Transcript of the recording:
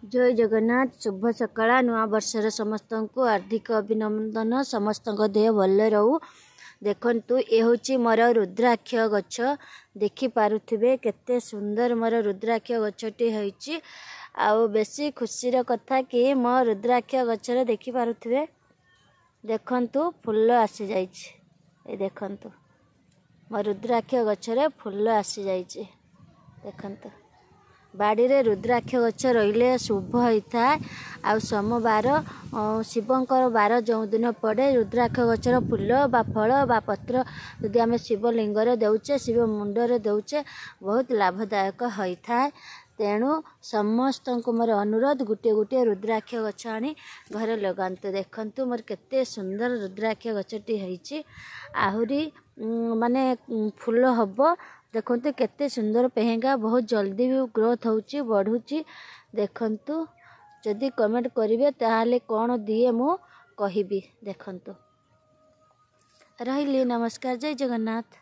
जय जगन्नाथ। शुभ सकाळ। नुआ वर्षर समस्त को हार्दिक अभिनंदन। समस्त देह भल रहू। देखंतु ये हूँ मोर रुद्राक्ष गछ। देखि पारुथिबे केते सुंदर मोर रुद्राक्ष गछटी होईची। आउ बेसी खुशीर कथा कि मो रुद्राक्ष गछरे देखि पारुथिबे देखंतु फूल आसी जाईची। ए देखंतु मो रुद्राक्ष गछरे फूल आसी जाईची। देखंतु बाड़ी रे रुद्राक्ष गछ रहिले शुभ होता है। आ सोमवार शिवंकर बार जो दिन पड़े रुद्राक्ष गछर फूल बा फल बा पत्र यदि आम शिवलिंग देउचे शिव मुंडरे देउचे बहुत लाभदायक होता है। तेणु समस्त को मोर अनुरोध गोटे गोटे रुद्राक्ष गछ आनी घरे लगाते। देखंतु मोर केते सुंदर रुद्राक्ष गछटी होईची। आहुरी माने फूल हबो। देखंतु केते सुंदर पेहेंगा बहुत जल्दी भी ग्रोथ होउची बढ़ुची। देखंतु जदि कमेंट करिवे ताहाले कोन दिए मु कहिबी। देखंतु रहिली। नमस्कार। जय जगन्नाथ।